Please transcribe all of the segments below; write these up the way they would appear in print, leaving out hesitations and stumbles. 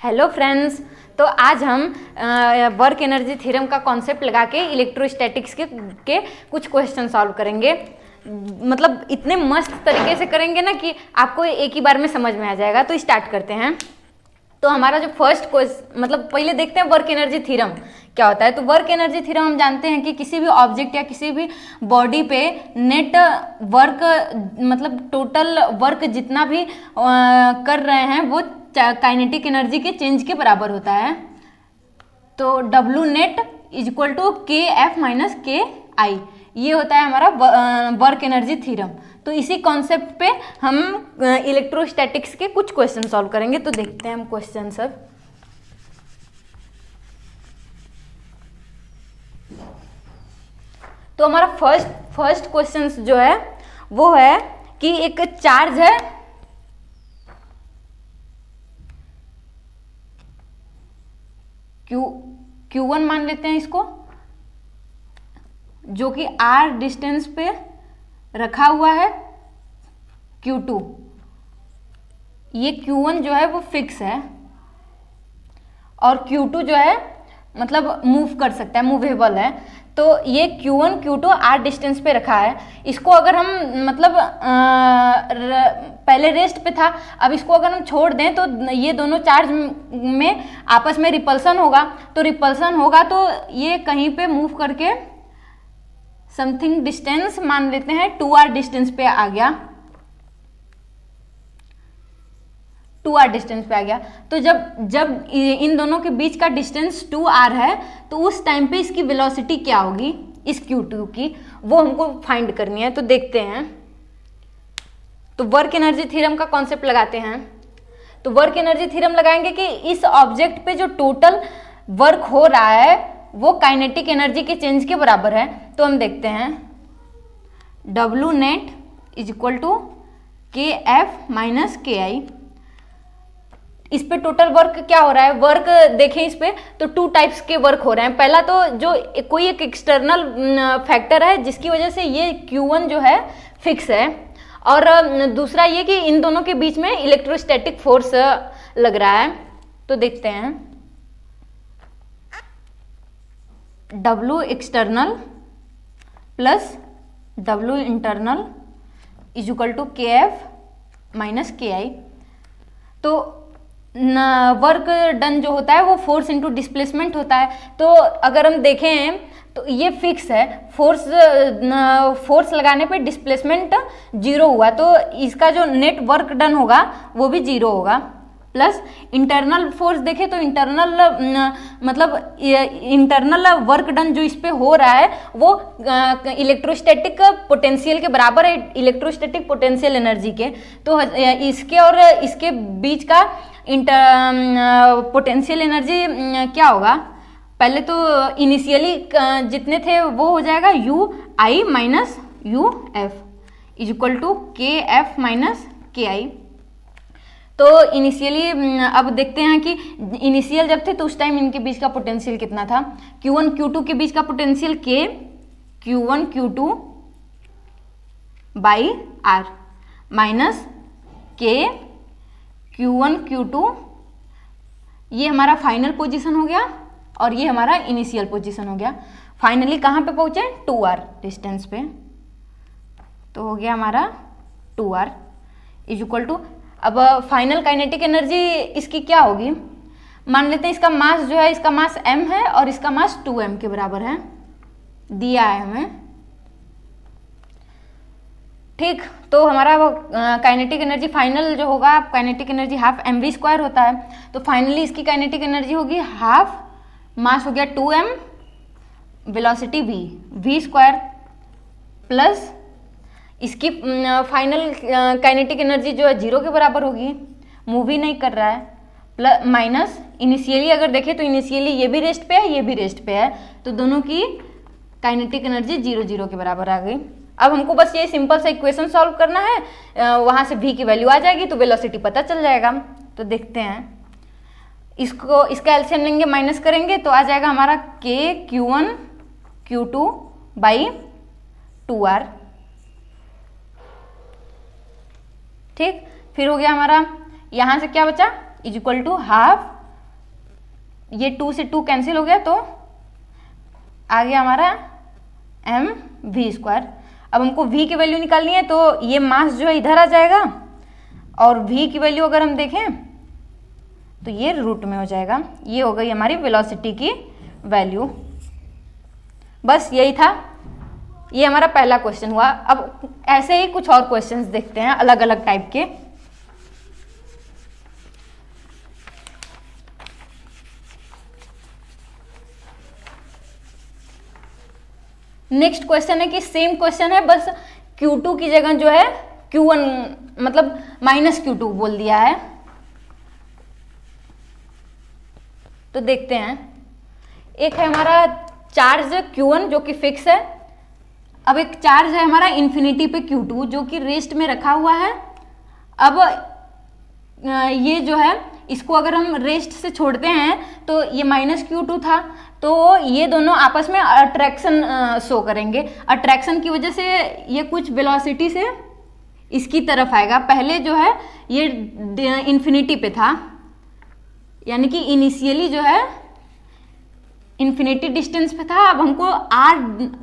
Hello friends, तो आज हम वर्क एनर्जी थ्योरम का कॉन्सेप्ट लगा के इलेक्ट्रोस्टैटिक्स के कुछ क्वेश्चन सॉल्व करेंगे। मतलब इतने मस्त तरीके से करेंगे ना कि आपको एक ही बार में समझ में आ जाएगा। तो स्टार्ट करते हैं। तो हमारा जो फर्स्ट क्वेश्चन, मतलब पहले देखते हैं वर्क एनर्जी थ्योरम क्या होता है। तो वर्क एनर्जी थ्योरम हम जानते हैं कि किसी भी ऑब्जेक्ट या किसी भी बॉडी पे नेट वर्क, मतलब टोटल वर्क जितना भी कर रहे हैं वो काइनेटिक एनर्जी के चेंज के बराबर होता है। तो W net is equal to K F minus K I, ये होता है हमारा वर्क एनर्जी थ्योरम। तो इसी कॉन्सेप्ट पे हम इलेक्ट्रोस्टैटिक्स के कुछ क्वेश्चन सॉल्व करेंगे। तो देखते हैं हम क्वेश्चन सब। तो हमारा फर्स्ट क्वेश्चन जो है वो है कि एक चार्ज है Q1 मान लेते हैं इसको, जो कि R डिस्टेंस पे रखा हुआ है Q2। ये Q1 जो है वो फिक्स है और Q2 जो है मतलब मूव कर सकता है, मूवेबल है। तो ये Q1 Q2 R डिस्टेंस पे रखा है। इसको अगर हम मतलब पहले रेस्ट पे था, अब इसको अगर हम छोड़ दें तो ये दोनों चार्ज में आपस में रिपल्सन होगा। तो रिपल्सन होगा तो ये कहीं पे मूव करके समथिंग डिस्टेंस मान लेते हैं 2R डिस्टेंस पे आ गया, 2R डिस्टेंस पे आ गया। तो जब इन दोनों के बीच का डिस्टेंस 2R है तो उस टाइम पे इसकी वेलोसिटी क्या होगी इस Q2 की, वो हमको फाइंड करनी है। तो देखते हैं। तो वर्क एनर्जी थ्योरम का कॉन्सेप्ट लगाते हैं। तो वर्क एनर्जी थ्योरम लगाएंगे कि इस ऑब्जेक्ट पे जो टोटल वर्क हो रहा है वो काइनेटिक एनर्जी के चेंज के बराबर है। तो हम देखते हैं W net is equal to K F minus K I. इस पे टोटल वर्क क्या हो रहा है, वर्क देखें इस पे तो 2 टाइप्स के वर्क हो रहे हैं। पहला तो जो कोई एक एक्सटर्नल फैक्टर है जिसकी वजह से ये Q1 जो है फिक्स है, और दूसरा ये कि इन दोनों के बीच में इलेक्ट्रोस्टैटिक फोर्स लग रहा है। तो देखते हैं W external plus W internal is equal to K F minus K I. तो वर्क डन जो होता है वो फोर्स इंटू डिस्प्लेसमेंट होता है। तो अगर हम देखें तो ये फिक्स है, फोर्स लगाने पे डिस्प्लेसमेंट 0 हुआ, तो इसका जो नेट वर्क डन होगा वो भी 0 होगा। प्लस इंटरनल फोर्स देखें तो मतलब इंटरनल वर्क डन जो इस पे हो रहा है वो इलेक्ट्रोस्टैटिक पोटेंशियल के बराबर है, इलेक्ट्रोस्टैटिक पोटेंशियल एनर्जी के। तो इसके और इसके बीच का पोटेंशियल एनर्जी क्या होगा, पहले तो इनिशियली जितने थे वो हो जाएगा U I minus U F is equal to K F minus K I. तो इनिशियली अब देखते हैं कि इनिशियल जब थे तो उस टाइम इनके बीच का पोटेंशियल कितना था। Q1 Q2 के बीच का potential K Q1 Q2 by R minus K Q1 Q2, ये हमारा फाइनल पोजीशन हो गया और ये हमारा इनिशियल पोजीशन हो गया। फाइनली कहाँ पे पहुँचे, 2R डिस्टेंस पे। तो हो गया हमारा 2R इज इक्वल टू, अब फाइनल काइनेटिक एनर्जी इसकी क्या होगी, मान लेते हैं इसका मास जो है, इसका मास m है और इसका मास 2m के बराबर है, दिया है हमें। ठीक, तो हमारा काइनेटिक एनर्जी फाइनल जो होगा, काइनेटिक एनर्जी हाफ mv² होता है। तो फाइनली इसकी काइनेटिक एनर्जी होगी हाफ, मास हो गया 2m, वेलोसिटी v² प्लस इसकी फाइनल काइनेटिक एनर्जी जो है 0 के बराबर होगी, मूव ही नहीं कर रहा है, प्लस माइनस इनिशियली अगर देखें तो इनिशियली ये भी रेस्ट पे है, ये भी रेस्ट पे है, तो दोनों की काइनेटिक एनर्जी 0 के बराबर आ गई। अब हमको बस ये सिंपल सा इक्वेशन सॉल्व करना है, वहाँ से v की वैल्यू आ जाएगी तो वेलोसिटी पता चल जाएगा। तो देखते हैं, इसका एलसीएम लेंगे, माइनस करेंगे तो आ जाएगा हमारा k Q1 Q2 by 2R। ठीक, फिर हो गया हमारा यहाँ से क्या बचा, इज इक्वल टू हाफ ये 2 से 2 कैंसिल हो गया तो आ गया हमारा mv²। अब हमको v की वैल्यू निकालनी है तो ये मास जो है इधर आ जाएगा और v की वैल्यू अगर हम देखें तो ये रूट में हो जाएगा। ये हो गई हमारी वेलोसिटी की वैल्यू। बस यही था, ये हमारा पहला क्वेश्चन हुआ। अब ऐसे ही कुछ और क्वेश्चंस देखते हैं अलग अलग टाइप के। नेक्स्ट क्वेश्चन है कि सेम क्वेश्चन है, बस Q2 की जगह जो है Q1 मतलब -Q2 बोल दिया है। तो देखते हैं, एक है हमारा चार्ज Q1 जो कि फिक्स है। अब एक चार्ज है हमारा इन्फिनिटी पे Q2 जो कि रेस्ट में रखा हुआ है। अब ये जो है इसको अगर हम रेस्ट से छोड़ते हैं तो ये -Q2 था, तो ये दोनों आपस में अट्रैक्शन शो करेंगे। अट्रैक्शन की वजह से ये कुछ वेलोसिटी से इसकी तरफ आएगा। पहले जो है ये इन्फिनिटी पे था, यानी कि इनिशियली जो है इन्फिनिटी डिस्टेंस पे था। अब हमको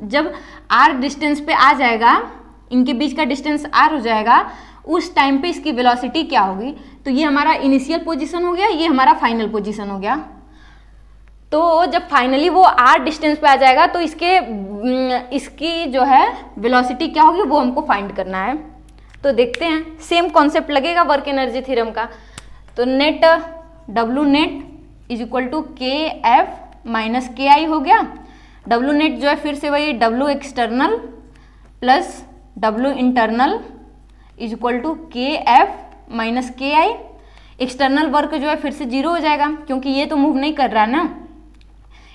जब r डिस्टेंस पे आ जाएगा, इनके बीच का डिस्टेंस r हो जाएगा, उस टाइम पे इसकी वेलोसिटी क्या होगी। तो ये हमारा इनिशियल पोजीशन हो गया, ये हमारा फाइनल पोजीशन हो गया। तो जब फाइनली वो r डिस्टेंस पे आ जाएगा तो इसकी जो है वेलोसिटी क्या होगी वो हमको फाइंड करना है। तो देखते हैं, सेम कॉन्सेप्ट लगेगा वर्क एनर्जी थ्योरम का। तो net W net is equal to KF minus KI हो गया। W नेट जो है फिर से वही W external plus W internal is equal to KF minus KI। External work जो है फिर से 0 हो जाएगा क्योंकि ये तो मूव नहीं कर रहा है ना।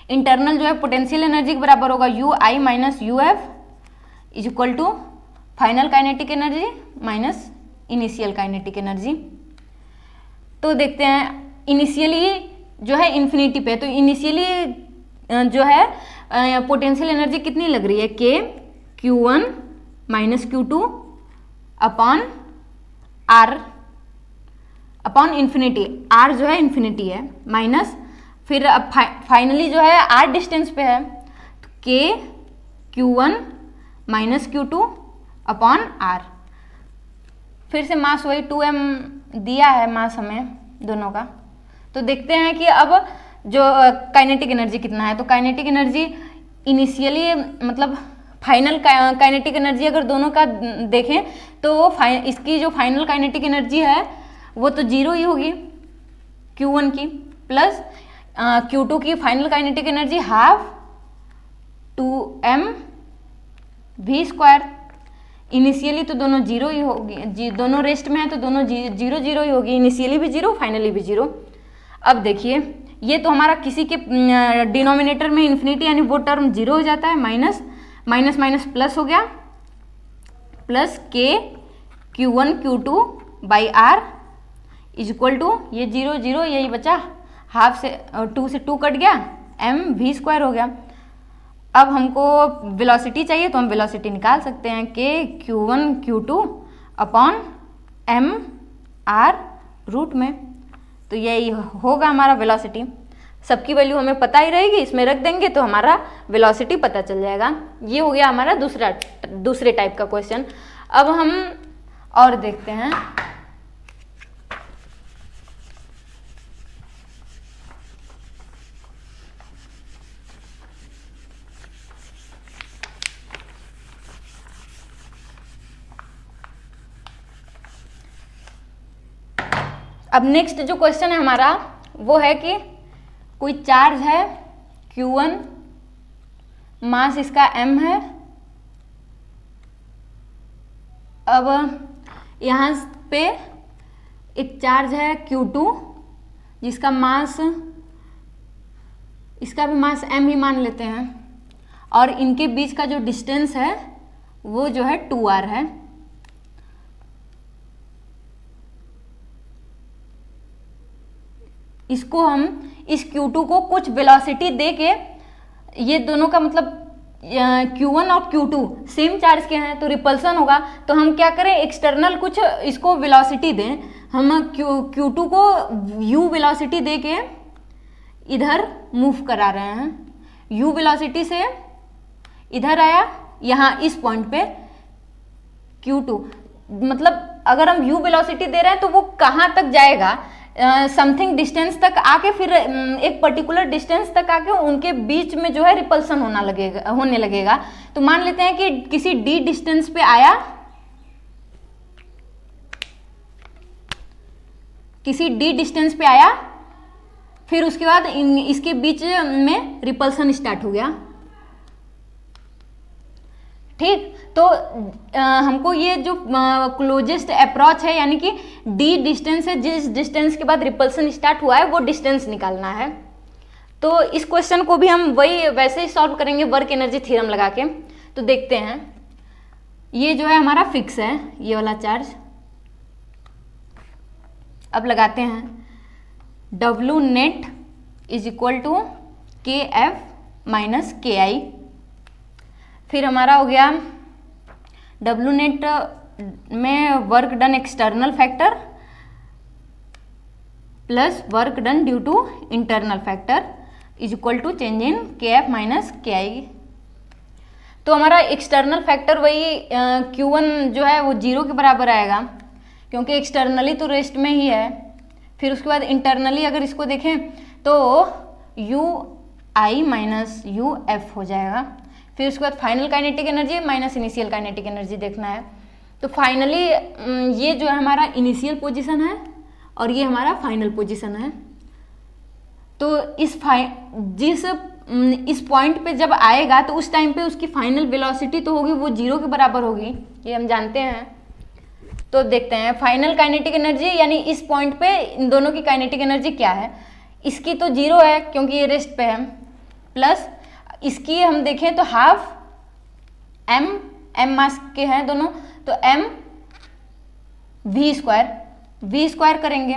इंटरनल जो है पोटेंशियल एनर्जी के बराबर होगा UI minus UF is equal to final kinetic energy minus initial kinetic energy. तो देखते हैं, इनिशियली जो है इन्फिनिटी पे, तो इनिशियली जो है पोटेंशियल एनर्जी कितनी लग रही है, Q1 minus Q2 upon R upon infinity. R जो है इन्फिनिटी है माइनस, फिर अब फाइनली जो है R डिस्टेंस पे है तो Q1 minus Q2 upon R। फिर से मास वही 2m दिया है मास हमें दोनों का। तो देखते हैं कि अब जो काइनेटिक एनर्जी कितना है। तो काइनेटिक एनर्जी इनिशियली मतलब फाइनल काइनेटिक एनर्जी अगर दोनों का देखें तो इसकी जो फाइनल काइनेटिक एनर्जी है वो तो 0 ही होगी Q1 की, प्लस Q2 की final kinetic energy half 2mv²। Initially तो दोनों 0 ही होगी, दोनों रेस्ट में है तो दोनों 0 ही होगी, इनिशियली भी 0 फाइनली भी 0। अब देखिए, ये तो हमारा किसी के डिनोमिनेटर में इन्फिनिटी यानी वो टर्म 0 हो जाता है, माइनस माइनस माइनस प्लस हो गया, plus Q1 Q2 by R is equal to ये 0 0 यही बचा, हाफ से 2 से 2 कट गया, mv² हो गया। अब हमको वेलोसिटी चाहिए तो हम वेलोसिटी निकाल सकते हैं Q1 Q2 upon mr root में। तो यही होगा हमारा वेलोसिटी। सबकी वैल्यू हमें पता ही रहेगी, इसमें रख देंगे तो हमारा वेलोसिटी पता चल जाएगा। ये हो गया हमारा दूसरे टाइप का क्वेश्चन। अब हम और देखते हैं। अब नेक्स्ट जो क्वेश्चन है हमारा वो है कि कोई चार्ज है Q1, मास इसका m है। अब यहाँ पे एक चार्ज है Q2 जिसका मास, इसका भी मास m ही मान लेते हैं, और इनके बीच का जो डिस्टेंस है वो जो है 2r है। इसको हम इस Q2 को कुछ वेलोसिटी दे के, ये दोनों का मतलब Q1 और Q2 सेम चार्ज के हैं तो रिपल्सन होगा, तो हम क्या करें, एक्सटर्नल कुछ इसको वेलोसिटी दें। हम Q2 को u वेलोसिटी दे के इधर मूव करा रहे हैं, u वेलोसिटी से इधर आया, यहाँ इस पॉइंट पे q2, मतलब अगर हम u वेलोसिटी दे रहे हैं तो वो कहाँ तक जाएगा, समथिंग डिस्टेंस तक आके फिर एक पर्टिकुलर डिस्टेंस तक आके उनके बीच में जो है रिपल्सन होने लगेगा। तो मान लेते हैं कि किसी d डिस्टेंस पे आया, किसी d डिस्टेंस पे आया, फिर उसके बाद इसके बीच में रिपल्सन स्टार्ट हो गया। ठीक, तो हमको ये जो क्लोजेस्ट अप्रोच है यानी कि d डिस्टेंस है, जिस डिस्टेंस के बाद रिपल्सन स्टार्ट हुआ है वो डिस्टेंस निकालना है। तो इस क्वेश्चन को भी हम वैसे ही सॉल्व करेंगे वर्क एनर्जी थ्योरम लगा के। तो देखते हैं, ये जो है हमारा फिक्स है ये वाला चार्ज। अब लगाते हैं W net is equal to KF minus KI। फिर हमारा हो गया W नेट में work done external factor plus work done due to internal factor is equal to change in KF minus KI। तो हमारा एक्सटर्नल फैक्टर वही Q1 जो है वो 0 के बराबर आएगा, क्योंकि एक्सटर्नली तो रेस्ट में ही है। फिर उसके बाद इंटरनली अगर इसको देखें तो UI माइनस UF हो जाएगा। फिर उसके बाद final kinetic energy minus initial kinetic energy देखना है। तो फाइनली ये जो है हमारा इनिशियल पोजीशन है और ये हमारा फाइनल पोजीशन है। तो इस पॉइंट पे जब आएगा तो उस टाइम पे उसकी फाइनल वेलोसिटी तो होगी वो 0 के बराबर होगी, ये हम जानते हैं। तो देखते हैं फाइनल काइनेटिक एनर्जी यानी इस पॉइंट पे इन दोनों की काइनेटिक एनर्जी क्या है। इसकी तो 0 है क्योंकि ये रेस्ट पे है, प्लस इसकी हम देखें तो हाफ m मास के हैं दोनों, तो m v स्क्वायर करेंगे,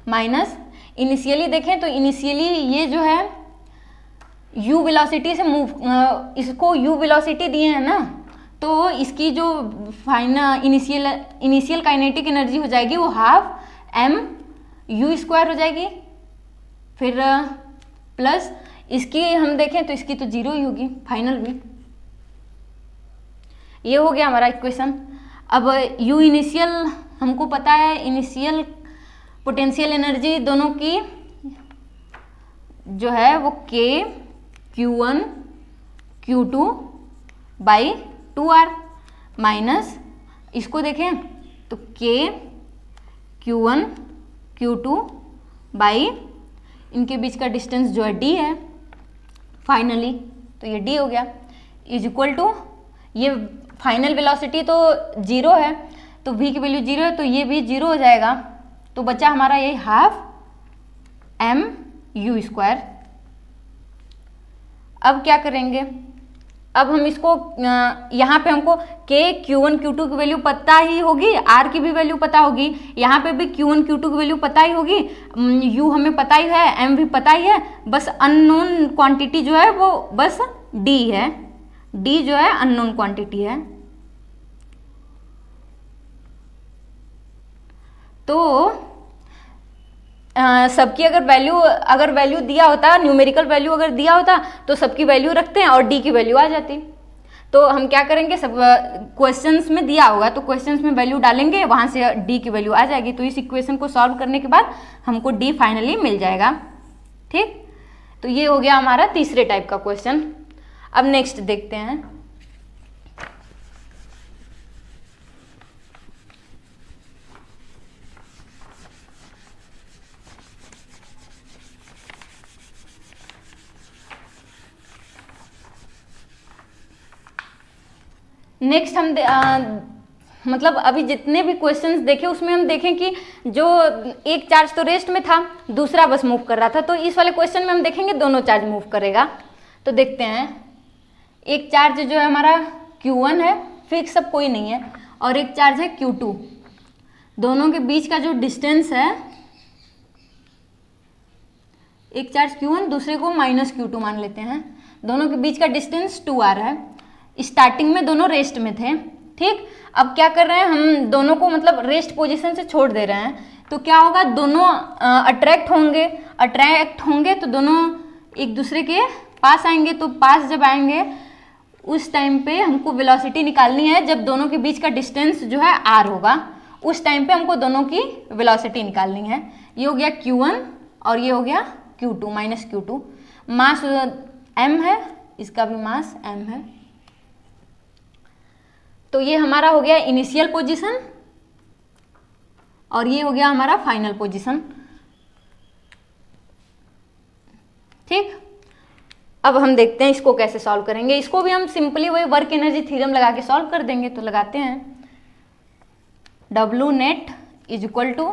माइनस इनिशियली देखें तो इनिशियली ये जो है u वेलोसिटी से मूव, इसको u वेलोसिटी दिए हैं ना, तो इसकी जो फाइनल इनिशियल काइनेटिक एनर्जी हो जाएगी वो हाफ m u स्क्वायर हो जाएगी। फिर प्लस इसकी हम देखें तो इसकी तो 0 ही होगी फाइनल भी। ये हो गया हमारा इक्वेशन। अब u इनिशियल हमको पता है, इनिशियल पोटेंशियल एनर्जी दोनों की जो है वो K Q1 Q2 by 2R minus इसको देखें तो K Q1 Q2 बाई इनके बीच का डिस्टेंस जो है D है फाइनली, तो ये D हो गया इज इक्वल टू, ये फाइनल वेलोसिटी तो 0 है तो v की वैल्यू 0 है तो ये भी 0 हो जाएगा। तो बचा हमारा यही हाफ m u स्क्वायर। अब क्या करेंगे, अब हम इसको यहाँ पे हमको K Q1 Q2 की वैल्यू पता ही होगी, R की भी वैल्यू पता होगी, यहाँ पे भी Q1 Q2 की वैल्यू पता ही होगी, U हमें पता ही है, M भी पता ही है, बस अननोन क्वांटिटी जो है वो बस D है, D जो है अननोन क्वांटिटी है। तो सबकी अगर वैल्यू दिया होता, न्यूमेरिकल वैल्यू अगर दिया होता तो सबकी वैल्यू रखते हैं और डी की वैल्यू आ जाती। तो हम क्या करेंगे, सब क्वेश्चंस में दिया होगा तो क्वेश्चंस में वैल्यू डालेंगे, वहां से डी की वैल्यू आ जाएगी। तो इस इक्वेशन को सॉल्व करने के बाद हमको डी फाइनली मिल जाएगा। ठीक, तो ये हो गया हमारा तीसरे टाइप का क्वेश्चन। अब नेक्स्ट देखते हैं। नेक्स्ट हम मतलब अभी जितने भी क्वेश्चंस देखे उसमें हम देखें कि जो एक चार्ज तो रेस्ट में था, दूसरा बस मूव कर रहा था। तो इस वाले क्वेश्चन में हम देखेंगे दोनों चार्ज मूव करेगा। तो देखते हैं, एक चार्ज जो है हमारा Q1 है, फिक्स अब कोई नहीं है, और एक चार्ज है Q2। दोनों के बीच का जो डिस्टेंस है, एक चार्ज Q1 दूसरे को माइनस Q2 मान लेते हैं, दोनों के बीच का डिस्टेंस 2R है। स्टार्टिंग में दोनों रेस्ट में थे। ठीक, अब क्या कर रहे हैं, हम दोनों को मतलब रेस्ट पोजीशन से छोड़ दे रहे हैं। तो क्या होगा, दोनों अट्रैक्ट होंगे तो दोनों एक दूसरे के पास आएंगे। तो पास जब आएंगे उस टाइम पे हमको वेलोसिटी निकालनी है, जब दोनों के बीच का डिस्टेंस जो है r होगा, उस टाइम पे हमको दोनों की वेलोसिटी निकालनी है। ये हो गया q1 और ये हो गया q2 माइनस q2। मास m है, इसका भी मास m है। तो ये हमारा हो गया इनिशियल पोजीशन और ये हो गया हमारा फाइनल पोजीशन। ठीक, अब हम देखते हैं इसको कैसे सॉल्व करेंगे। इसको भी हम सिंपली वही वर्क एनर्जी थ्योरम लगा के सॉल्व कर देंगे। तो लगाते हैं, W net is equal to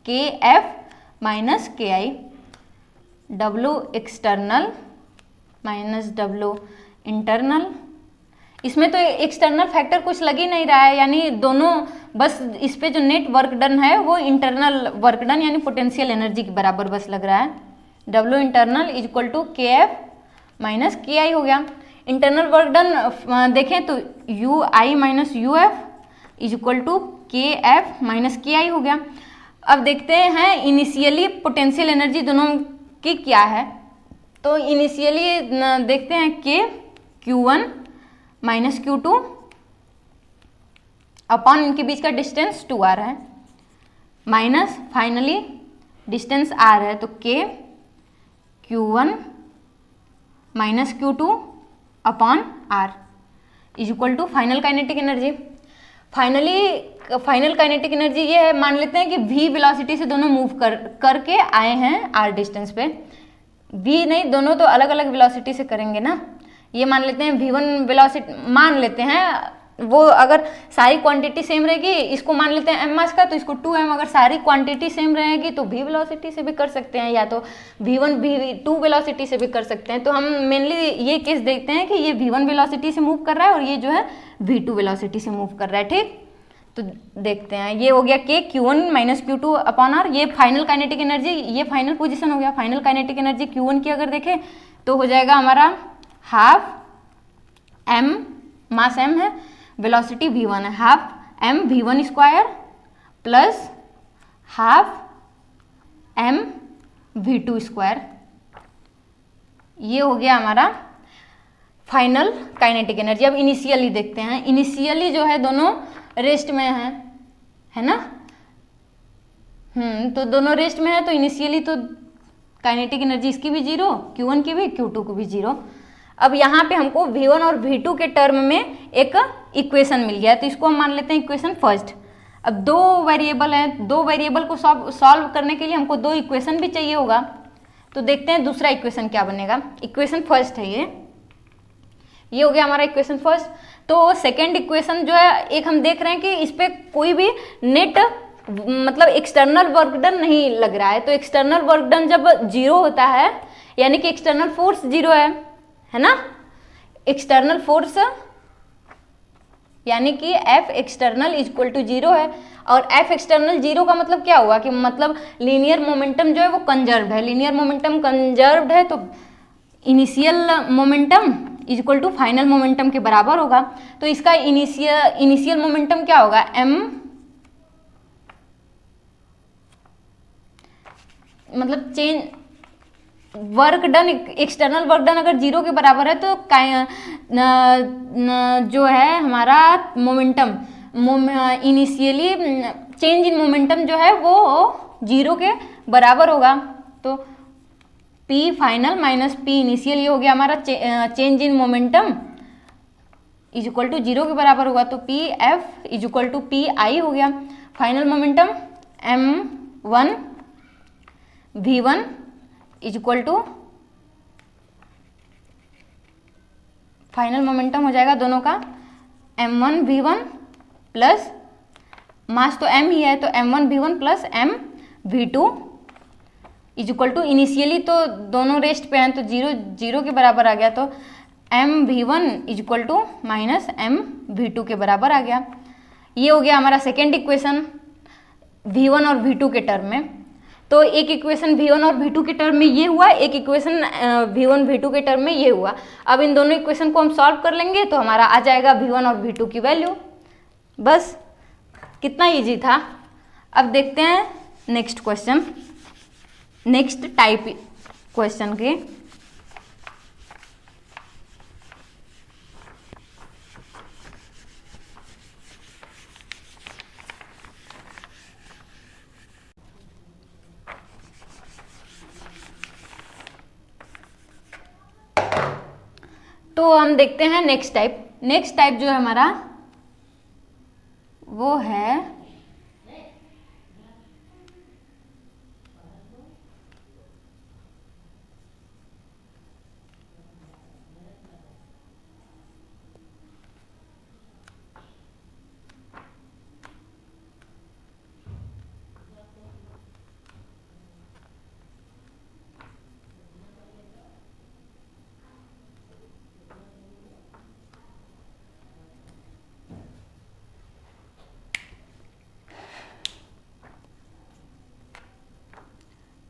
KF minus KI, W external minus W internal. इसमें तो एक्सटर्नल फैक्टर कुछ लग ही नहीं रहा है, यानी दोनों बस इस पे जो नेट वर्क डन है वो इंटरनल वर्क डन यानी पोटेंशियल एनर्जी के बराबर बस लग रहा है। W internal is equal to KF minus KI हो गया। इंटरनल वर्क डन देखें तो UI minus UF is equal to KF minus KI हो गया। अब देखते हैं इनिशियली पोटेंशियल एनर्जी दोनों की क्या है। तो इनिशियली देखते हैं K Q1 minus Q2 upon इनके बीच का डिस्टेंस 2r है, माइनस फाइनली डिस्टेंस r है तो K Q1 minus Q2 upon r is equal to final kinetic energy. Final kinetic energy ये है, मान लेते हैं कि v वेलोसिटी से दोनों मूव करके आए हैं r डिस्टेंस पे। v नहीं, दोनों तो अलग अलग वेलोसिटी से करेंगे ना। ये मान लेते हैं v1 वेलोसिटी, मान लेते हैं वो अगर सारी क्वांटिटी सेम रहेगी, इसको मान लेते हैं m मास का तो इसको 2m, अगर सारी क्वांटिटी सेम रहेगी तो v वेलोसिटी से भी कर सकते हैं, या तो v1 v2 वेलोसिटी से भी कर सकते हैं। तो हम मेनली ये केस देखते हैं कि ये v1 वेलोसिटी से मूव कर रहा है और ये जो है v2 वेलोसिटी से मूव कर रहा है। ठीक, तो देखते हैं, ये हो गया K Q1 minus Q2 upon r। ये फाइनल काइनेटिक एनर्जी, ये फाइनल पोजीशन हो गया। फाइनल काइनेटिक एनर्जी Q1 की अगर देखें तो हो जाएगा हमारा हाफ m, मास m है, वेलोसिटी v1 है, half m v1 square plus half m v2 square. ये हो गया हमारा फाइनल काइनेटिक एनर्जी। अब इनिशियली देखते हैं, इनिशियली जो है दोनों रेस्ट में है ना। तो दोनों रेस्ट में है तो इनिशियली तो काइनेटिक एनर्जी इसकी भी 0, Q1 की भी, Q2 को भी 0। अब यहाँ पे हमको V1 और V2 के टर्म में एक इक्वेशन मिल गया, तो इसको हम मान लेते हैं इक्वेशन फर्स्ट। अब दो वेरिएबल हैं, दो वेरिएबल को सॉल्व करने के लिए हमको दो इक्वेशन भी चाहिए होगा। तो देखते हैं दूसरा इक्वेशन क्या बनेगा। इक्वेशन फर्स्ट है ये हो गया हमारा इक्वेशन फर्स्ट। तो सेकेंड इक्वेशन जो है, एक हम देख रहे हैं कि इस पर कोई भी नेट मतलब एक्सटर्नल वर्क डन नहीं लग रहा है। तो एक्सटर्नल वर्क डन जब 0 होता है यानी कि एक्सटर्नल फोर्स 0 है ना। एक्सटर्नल फोर्स यानी कि F external is equal to 0 है, और F एक्सटर्नल 0 का मतलब क्या हुआ कि मतलब लीनियर मोमेंटम जो है वो कंजर्व्ड है। लीनियर मोमेंटम कंजर्व्ड है तो initial momentum is equal to final momentum के बराबर होगा। तो इसका इनिशियल मोमेंटम क्या होगा, m मतलब change work done, external work done अगर 0 के बराबर है तो जो है हमारा momentum initially change in momentum जो है वो 0 के बराबर होगा। तो P final minus P initial ये हो गया हमारा change in momentum is equal to 0 के बराबर होगा। तो P F is equal to P I हो गया। Final momentum M1 V1 is equal to final momentum हो जाएगा दोनों का M1 V1 प्लस मास तो M ही है तो M1 V1 plus M V2 is equal to initially तो दोनों रेस्ट पे हैं तो 0 के बराबर आ गया। तो M V1 is equal to minus M V2 के बराबर आ गया। ये हो गया हमारा सेकेंड इक्वेशन V1 और V2 के टर्म में। तो एक इक्वेशन V1 और V2 के टर्म में ये हुआ, एक इक्वेशन V1 V2 के टर्म में ये हुआ। अब इन दोनों इक्वेशन को हम सॉल्व कर लेंगे तो हमारा आ जाएगा V1 और V2 की वैल्यू। बस कितना इजी था। अब देखते हैं next question, next type question के। तो हम देखते हैं नेक्स्ट टाइप। नेक्स्ट टाइप जो है हमारा वो है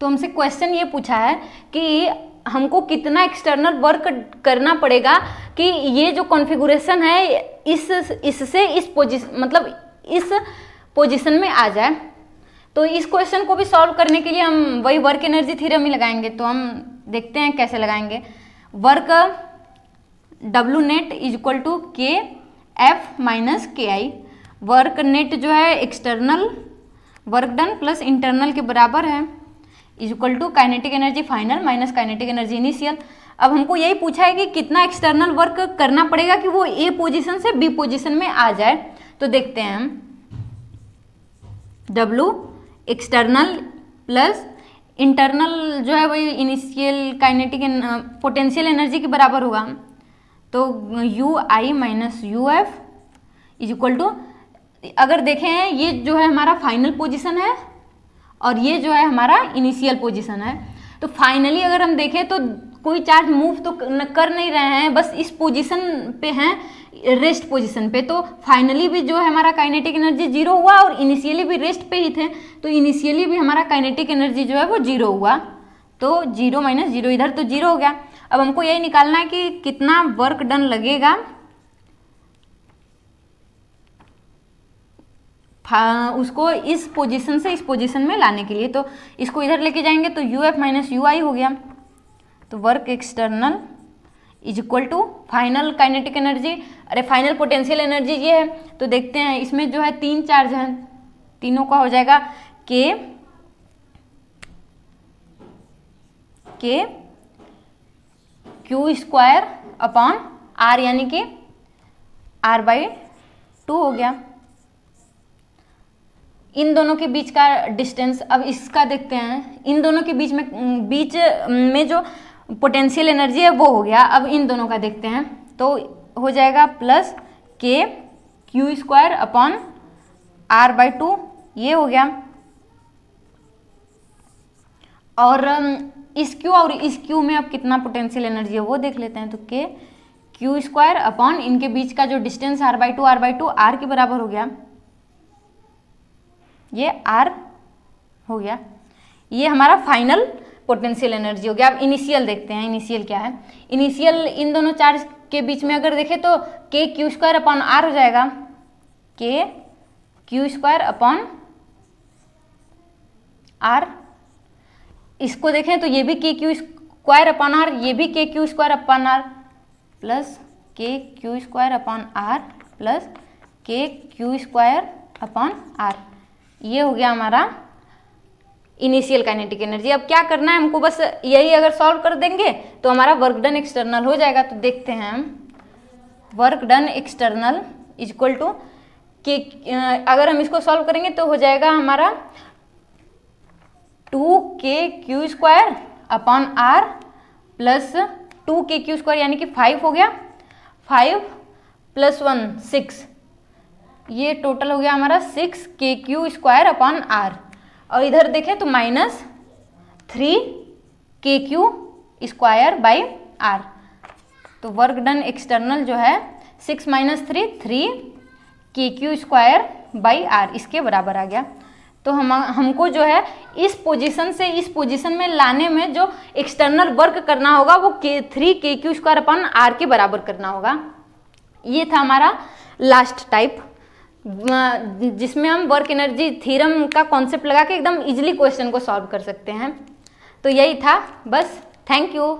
तो हमसे क्वेश्चन ये पूछा है कि हमको कितना एक्सटर्नल वर्क करना पड़ेगा कि ये जो कॉन्फ़िगरेशन है इससे इस पोजीशन मतलब इस पोजीशन में आ जाए। तो इस क्वेश्चन को भी सॉल्व करने के लिए हम वही वर्क एनर्जी थ्योरम ही लगाएंगे। तो हम देखते हैं कैसे लगाएंगे। Work W net is equal to K F minus K I. Work net जो है external work done plus internal के बराबर है, is equal to kinetic energy final minus kinetic energy initial. अब हमको यही पूछा है कि कितना एक्सटर्नल वर्क करना पड़ेगा कि वो ए पोजीशन से बी पोजीशन में आ जाए। तो देखते हैं हम, W एक्सटर्नल प्लस इंटरनल जो है वही इनिशियल काइनेटिक पोटेंशियल एनर्जी के बराबर होगा। तो U I minus U F is equal to, अगर देखें ये जो है हमारा फाइनल पोजीशन है और ये जो है हमारा इनिशियल पोजीशन है। तो फाइनली अगर हम देखें तो कोई चार्ज मूव तो कर नहीं रहे हैं, बस इस पोजीशन पे हैं, रेस्ट पोजीशन पे। तो फाइनली भी जो है हमारा काइनेटिक एनर्जी जीरो हुआ और इनिशियली भी रेस्ट पे ही थे, तो इनिशियली भी हमारा काइनेटिक एनर्जी जो है वो जीरो हुआ। तो जीरो माइनस जीरो, इधर तो जीरो हो गया। अब हमको यही निकालना है कि कितना वर्क डन लगेगा उसको इस पोजीशन से इस पोजीशन में लाने के लिए। तो इसको इधर लेके जाएंगे तो U F minus U I हो गया। तो work external is equal to final kinetic energy, अरे फाइनल पोटेंशियल एनर्जी ये है। तो देखते हैं इसमें जो है तीन चार्ज हैं, तीनों का हो जाएगा के क्यू स्क्वायर अपॉन आर, यानी कि r/2 हो गया। इन दोनों के बीच का डिस्टेंस, अब इसका देखते हैं, इन दोनों के बीच में जो पोटेंशियल एनर्जी है वो हो गया। अब इन दोनों का देखते हैं तो हो जाएगा plus K Q square upon r/2, ये हो गया। और इस क्यू और इस क्यू में अब कितना पोटेंशियल एनर्जी है वो देख लेते हैं। तो के क्यू स्क्वायर अपॉन इनके बीच का जो डिस्टेंस r/2 r के बराबर हो गया, ये r हो गया। ये हमारा फाइनल पोटेंशियल एनर्जी हो गया। अब इनिशियल देखते हैं, इनिशियल क्या है। इनिशियल इन दोनों चार्ज के बीच में अगर देखें तो के क्यू स्क्वायर अपॉन आर हो जाएगा, के क्यू स्क्वायर अपॉन आर। इसको देखें तो ये भी K Q square upon R, ये भी K Q square upon R, plus K Q square upon R plus K Q square upon R. ये हो गया हमारा इनिशियल काइनेटिक एनर्जी। अब क्या करना है हमको, बस यही अगर सॉल्व कर देंगे तो हमारा वर्क डन एक्सटर्नल हो जाएगा। तो देखते हैं हम, work done external is equal to K, अगर हम इसको सॉल्व करेंगे तो हो जाएगा हमारा 2k square upon R plus 2k square, यानी कि 5 हो गया। 5 + 1 6, ये टोटल हो गया हमारा 6k स्क्वायर अपॉन आर। और इधर देखें तो minus 3k square by R. तो वर्क डन एक्सटर्नल जो है 6 - 3 स्क्वायर बाई आर, इसके बराबर आ गया। तो हमको जो है इस पोजीशन से इस पोजीशन में लाने में जो एक्सटर्नल वर्क करना होगा वो 3k स्क्वायर अपॉन आर के बराबर करना होगा। ये था हमारा लास्ट टाइप। जिसमें हम वर्क एनर्जी थ्योरम का कॉन्सेप्ट लगा के एकदम इजीली क्वेश्चन को सॉल्व कर सकते हैं। तो यही था बस। Thank you.